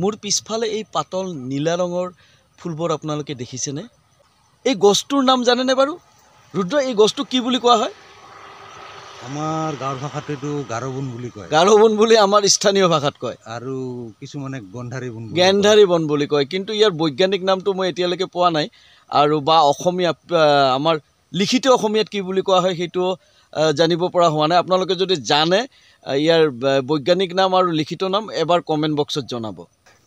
মোৰ পিছফালে এই পাতল নীলা ৰঙৰ ফুলবোৰ আপোনালোকে দেখিছেনে? এই গছটোৰ নাম জানেনে বাৰু? ৰুদ্ৰ, এই গছটো কি বুলি কোৱা হয়? আমাৰ গাঁৱৰ ভাষাত এইটো গাৰোবন বুলি কয়। গাৰোবন বুলি আমাৰ স্থানীয় ভাষাত কয়, আৰু কিছুমানে গন্ধাৰী বন বুলি গেন্ধাৰী বন বুলি কয়। কিন্তু ইয়াৰ বৈজ্ঞানিক নামটো মই এতিয়ালৈকে পোৱা নাই, আৰু বা অসমীয়া আমাৰ লিখিত অসমীয়াত কি বুলি কোৱা হয় সেইটো জানিব পৰা হোৱা নাই। আপোনালোকে যদি জানে ইয়াৰ বৈজ্ঞানিক নাম আৰু লিখিত নাম এবাৰ কমেণ্ট বক্সত জনাব।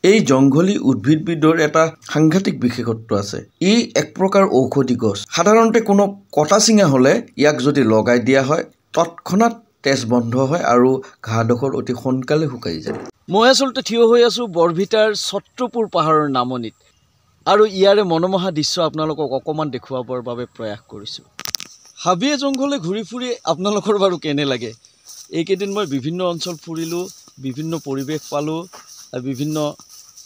এই জংঘলী উদ্ভিদবিধৰ এটা সাংঘাতিক বিশেষত্ব আছে। ই এক প্ৰকাৰ ঔষধি গছ। সাধাৰণতে কোনো কটা চিঙা হ'লে ইয়াক যদি লগাই দিয়া হয় তৎক্ষণাত তেজ বন্ধ হয় আৰু ঘাঁডোখৰ অতি সোনকালে শুকাই যায়। মই আচলতে থিয় হৈ আছোঁ বৰভিটাৰ ছত্ৰপুৰ পাহাৰৰ নামনিত, আৰু ইয়াৰে মনোমোহা দৃশ্য আপোনালোকক অকণমান দেখুৱাবৰ বাবে প্ৰয়াস কৰিছোঁ। হাবিয়ে জংঘলে ঘূৰি ফুৰি আপোনালোকৰ বাৰু কেনে লাগে? এইকেইদিন মই বিভিন্ন অঞ্চল ফুৰিলোঁ, বিভিন্ন পৰিৱেশ পালোঁ, বিভিন্ন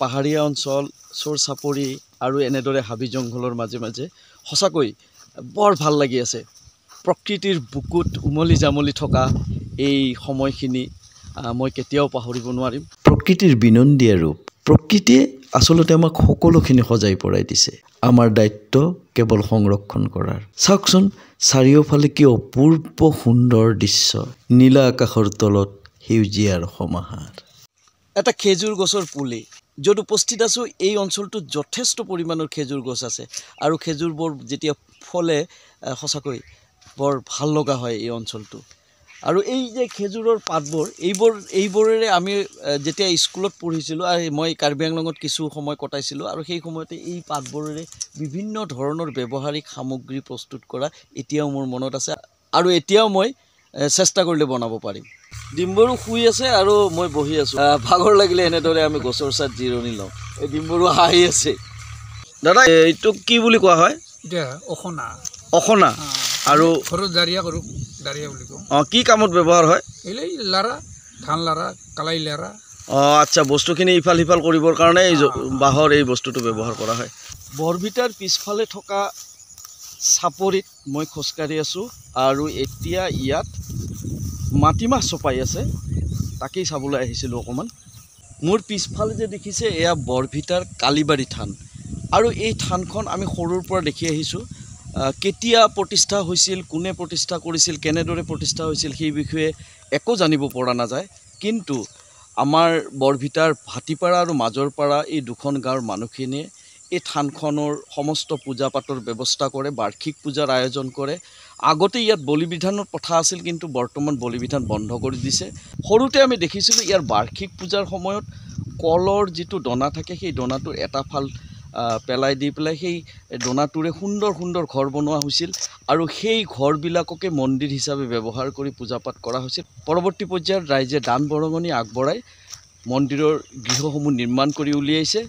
পাহাৰীয়া অঞ্চল, চোৰ চাপৰি আৰু এনেদৰে হাবি জংঘলৰ মাজে মাজে। সঁচাকৈ বৰ ভাল লাগি আছে। প্ৰকৃতিৰ বুকুত উমলি জামলি থকা এই সময়খিনি মই কেতিয়াও পাহৰিব নোৱাৰিম। প্ৰকৃতিৰ বিনন্দীয়া ৰূপ। প্ৰকৃতিয়ে আচলতে আমাক সকলোখিনি সজাই পৰাই দিছে। আমাৰ দায়িত্ব কেৱল সংৰক্ষণ কৰাৰ। চাওকচোন চাৰিওফালে কি অপূৰ্ব সুন্দৰ দৃশ্য। নীলা আকাশৰ তলত সেউজীয়াৰ সমাহাৰ। এটা খেজুৰ গছৰ পুলি য'ত উপস্থিত আছোঁ, এই অঞ্চলটোত যথেষ্ট পৰিমাণৰ খেজুৰ গছ আছে, আৰু খেজুৰবোৰ যেতিয়া ফলে সঁচাকৈ বৰ ভাল লগা হয় এই অঞ্চলটো। আৰু এই যে খেজুৰৰ পাতবোৰ, এইবোৰেৰে আমি যেতিয়া স্কুলত পঢ়িছিলোঁ, আৰু মই কাৰ্বি আংলঙত কিছু সময় কটাইছিলোঁ, আৰু সেই সময়তে এই পাতবোৰেৰে বিভিন্ন ধৰণৰ ব্যৱহাৰিক সামগ্ৰী প্ৰস্তুত কৰা এতিয়াও মোৰ মনত আছে, আৰু এতিয়াও মই চেষ্টা কৰিলে বনাব পাৰিম। ডিম্বৰু শুই আছে আৰু মই বহি আছোঁ। ভাগৰ লাগিলে এনেদৰে আমি গছৰ ছাঁত জিৰণি লওঁ। এই ডিম্বৰু হাঁহি আছে। দাদা, এইটো কি বুলি কোৱা হয়? এতিয়া অখনা। অখনা। আৰু ঘৰত দাৰিয়া কৰোঁ, দাৰিয়া বুলি কওঁ। অঁ, কি কামত ব্যৱহাৰ হয়? এই লাৰা, ধান লাৰা, কালাই লাৰা। অঁ, আচ্ছা, বস্তুখিনি ইফাল সিফাল কৰিবৰ কাৰণে এই বাঁহৰ এই বস্তুটো ব্যৱহাৰ কৰা হয়। বৰভিটাৰ পিছফালে থকা চাপৰিত মই খোজকাঢ়ি আছোঁ, আৰু এতিয়া ইয়াত মাটিমাহ চপাই আছে, তাকেই চাবলৈ আহিছিলোঁ অকণমান। মোৰ পিছফালে যে দেখিছে, এয়া বৰভিটাৰ কালীবাৰী থান, আৰু এই থানখন আমি সৰুৰ পৰা দেখি আহিছোঁ। কেতিয়া প্ৰতিষ্ঠা হৈছিল, কোনে প্ৰতিষ্ঠা কৰিছিল, কেনেদৰে প্ৰতিষ্ঠা হৈছিল, সেই বিষয়ে একো জানিব পৰা নাযায়। কিন্তু আমাৰ বৰভিটাৰ ভাটিপাৰা আৰু মাজৰপাৰা এই দুখন গাঁৱৰ মানুহখিনিয়ে এই থানখনৰ সমস্ত পূজা পাতৰ ব্যৱস্থা কৰে, বাৰ্ষিক পূজাৰ আয়োজন কৰে। আগতে ইয়াত বলি বিধানৰ প্ৰথা আছিল, কিন্তু বৰ্তমান বলি বিধান বন্ধ কৰি দিছে। সৰুতে আমি দেখিছিলোঁ ইয়াৰ বাৰ্ষিক পূজাৰ সময়ত কলৰ যিটো দনা থাকে, সেই দনাটোৰ এটা ফাল পেলাই দি পেলাই সেই দনাটোৰে সুন্দৰ সুন্দৰ ঘৰ বনোৱা হৈছিল, আৰু সেই ঘৰবিলাককে মন্দিৰ হিচাপে ব্যৱহাৰ কৰি পূজা পাঠ কৰা হৈছিল। পৰৱৰ্তী পৰ্যায়ত ৰাইজে দান বৰঙণি আগবঢ়াই মন্দিৰৰ গৃহসমূহ নিৰ্মাণ কৰি উলিয়াইছে,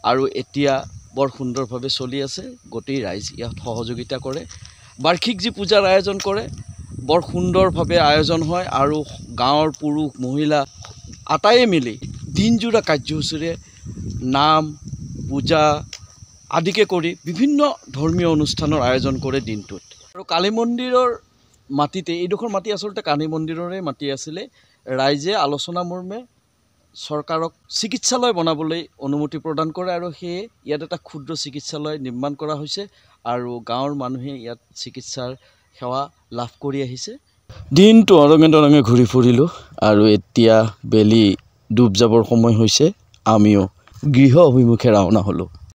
আৰু এতিয়া বৰ সুন্দৰভাৱে চলি আছে। গোটেই ৰাইজ ইয়াত সহযোগিতা কৰে। বাৰ্ষিক যি পূজাৰ আয়োজন কৰে, বৰ সুন্দৰভাৱে আয়োজন হয়, আৰু গাঁৱৰ পুৰুষ মহিলা আটাইয়ে মিলি দিনজোৰা কাৰ্যসূচীৰে নাম পূজা আদিকে কৰি বিভিন্ন ধৰ্মীয় অনুষ্ঠানৰ আয়োজন কৰে দিনটোত। আৰু কালী মন্দিৰৰ মাটিতে, এইডোখৰ মাটি আচলতে কালী মন্দিৰৰে মাটি আছিলে, ৰাইজে আলোচনা মৰ্মে চৰকাৰক চিকিৎসালয় বনাবলৈ অনুমতি প্ৰদান কৰে, আৰু সেয়ে ইয়াত এটা ক্ষুদ্ৰ চিকিৎসালয় নিৰ্মাণ কৰা হৈছে, আৰু গাঁৱৰ মানুহে ইয়াত চিকিৎসাৰ সেৱা লাভ কৰি আহিছে। দিনটো অৰঙে তৰঙে ঘূৰি ফুৰিলোঁ, আৰু এতিয়া বেলি ডুব যাবৰ সময় হৈছে। আমিও গৃহ অভিমুখে ৰাওনা হ'লোঁ।